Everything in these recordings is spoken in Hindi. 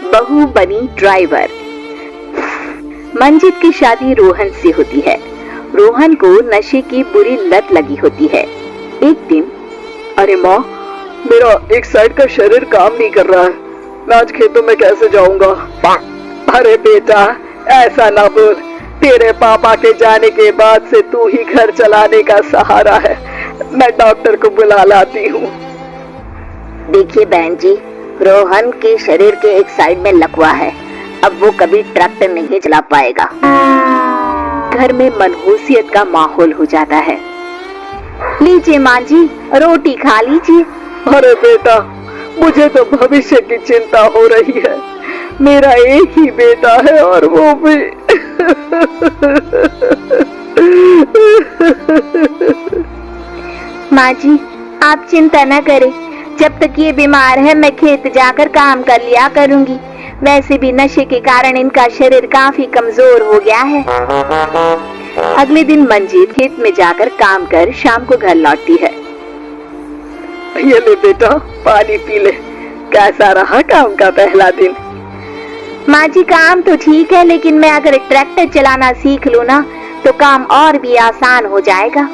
बहू बनी ड्राइवर। मंजित की शादी रोहन से होती है। रोहन को नशे की बुरी लत लगी होती है। एक दिन, अरे माँ, मेरा एक साइड का शरीर काम नहीं कर रहा है, मैं आज खेतों में कैसे जाऊंगा? अरे बेटा, ऐसा ना बोल, तेरे पापा के जाने के बाद से तू ही घर चलाने का सहारा है। मैं डॉक्टर को बुला लाती हूँ। देखिए बहन जी, रोहन के शरीर के एक साइड में लकवा है, अब वो कभी ट्रैक्टर नहीं चला पाएगा। घर में मनहूसियत का माहौल हो जाता है। लीजिए माँ जी, रोटी खा लीजिए। अरे बेटा, मुझे तो भविष्य की चिंता हो रही है। मेरा एक ही बेटा है और वो भी माँ जी, आप चिंता न करें, जब तक ये बीमार है मैं खेत जाकर काम कर लिया करूंगी। वैसे भी नशे के कारण इनका शरीर काफी कमजोर हो गया है। अगले दिन मंजीत खेत में जाकर काम कर शाम को घर लौटती है। ये ले बेटा, पानी पी ले। कैसा रहा काम का पहला दिन? माँ जी, काम तो ठीक है, लेकिन मैं अगर ट्रैक्टर चलाना सीख लूँ ना तो काम और भी आसान हो जाएगा।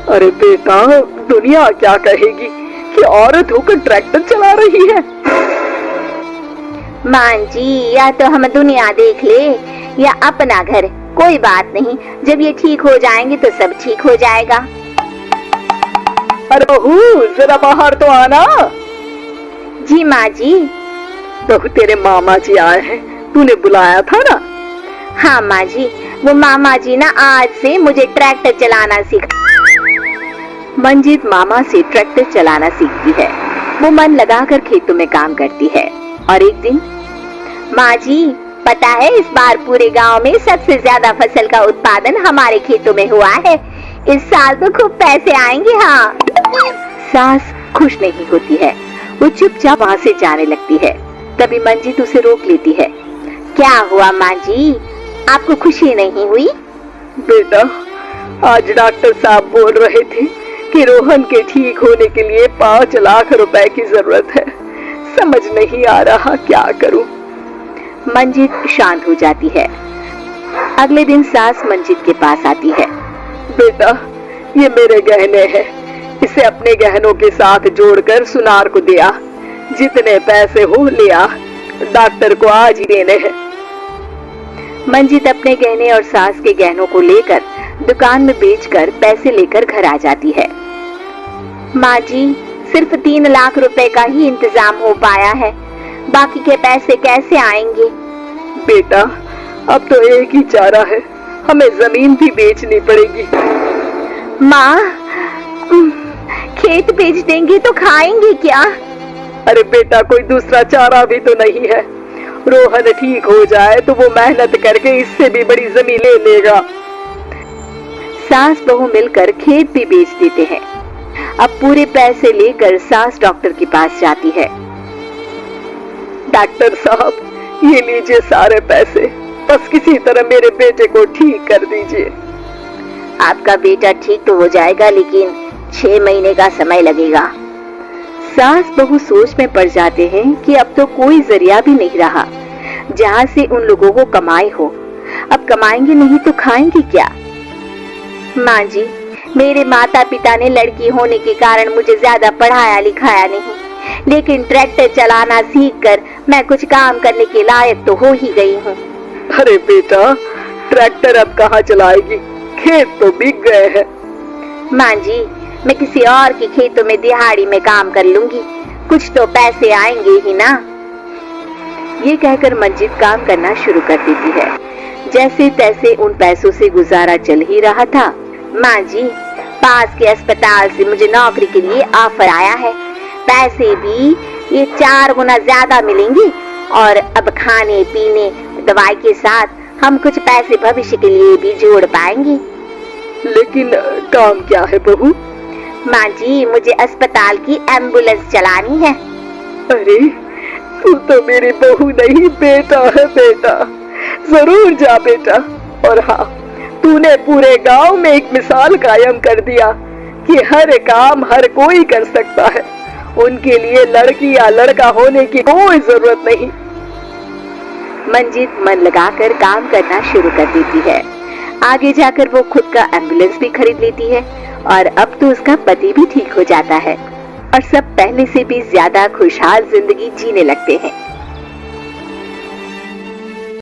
अरे बेटा, दुनिया क्या कहेगी कि औरत होकर ट्रैक्टर चला रही है? माँ जी, या तो हम दुनिया देख ले या अपना घर, कोई बात नहीं, जब ये ठीक हो जाएंगे तो सब ठीक हो जाएगा। अरे बहू, जरा बाहर तो आना। जी माँ जी। बहू, तेरे मामा जी आए हैं, तूने बुलाया था ना? हाँ माँ जी, वो मामा जी ना आज से मुझे ट्रैक्टर चलाना सीखा। मंजीत मामा से ट्रैक्टर चलाना सीखती है। वो मन लगाकर खेतों में काम करती है। और एक दिन, माँ जी, पता है इस बार पूरे गांव में सबसे ज्यादा फसल का उत्पादन हमारे खेतों में हुआ है। इस साल तो खूब पैसे आएंगे। हाँ। सास खुश नहीं होती है, वो चुपचाप वहाँ से जाने लगती है। तभी मंजीत उसे रोक लेती है। क्या हुआ माँ जी, आपको खुशी नहीं हुई? बेटा, आज डॉक्टर साहब बोल रहे थे कि रोहन के ठीक होने के लिए 5 लाख रुपए की जरूरत है। समझ नहीं आ रहा क्या करूं। मंजीत शांत हो जाती है। अगले दिन सास मंजीत के पास आती है। बेटा, ये मेरे गहने हैं, इसे अपने गहनों के साथ जोड़कर सुनार को दिया। जितने पैसे हो लिया, डॉक्टर को आज ही देने हैं। मंजीत अपने गहने और सास के गहनों को लेकर दुकान में बेचकर पैसे लेकर घर आ जाती है। माँ जी, सिर्फ 3 लाख रुपए का ही इंतजाम हो पाया है, बाकी के पैसे कैसे आएंगे? बेटा, अब तो एक ही चारा है, हमें जमीन भी बेचनी पड़ेगी। माँ, खेत बेच देंगे तो खाएंगे क्या? अरे बेटा, कोई दूसरा चारा भी तो नहीं है। रोहन ठीक हो जाए तो वो मेहनत करके इससे भी बड़ी जमीन ले लेगा। सास बहू मिलकर खेत भी बेच देते हैं। अब पूरे पैसे लेकर सास डॉक्टर के पास जाती है। डॉक्टर साहब, ये लीजिए सारे पैसे, बस किसी तरह मेरे बेटे को ठीक कर दीजिए। आपका बेटा ठीक तो हो जाएगा, लेकिन 6 महीने का समय लगेगा। सास बहू सोच में पड़ जाते हैं कि अब तो कोई जरिया भी नहीं रहा जहाँ से उन लोगों को कमाई हो। अब कमाएंगे नहीं तो खाएंगे क्या? माँ जी, मेरे माता पिता ने लड़की होने के कारण मुझे ज्यादा पढ़ाया लिखाया नहीं, लेकिन ट्रैक्टर चलाना सीखकर मैं कुछ काम करने के लायक तो हो ही गई हूँ। अरे बेटा, ट्रैक्टर अब कहाँ चलाएगी, खेत तो बिक गए हैं। माँ जी, मैं किसी और के खेतों में दिहाड़ी में काम कर लूंगी, कुछ तो पैसे आएंगे ही ना। ये कहकर मंजीत काम करना शुरू कर देती है। जैसे तैसे उन पैसों से गुजारा चल ही रहा था। माँ जी, पास के अस्पताल से मुझे नौकरी के लिए ऑफर आया है। पैसे भी ये 4 गुना ज्यादा मिलेंगे और अब खाने पीने दवाई के साथ हम कुछ पैसे भविष्य के लिए भी जोड़ पाएंगे। लेकिन काम क्या है बहू? माँ जी, मुझे अस्पताल की एम्बुलेंस चलानी है। अरे, तू तो मेरी बहू नहीं, बेटा है। बेटा, जरूर जा बेटा। और हाँ, तूने पूरे गांव में एक मिसाल कायम कर दिया कि हर काम हर कोई कर सकता है। उनके लिए लड़की या लड़का होने की कोई जरूरत नहीं। मंजित मन लगाकर काम करना शुरू कर देती है। आगे जाकर वो खुद का एम्बुलेंस भी खरीद लेती है और अब तो उसका पति भी ठीक हो जाता है और सब पहले से भी ज्यादा खुशहाल जिंदगी जीने लगते हैं।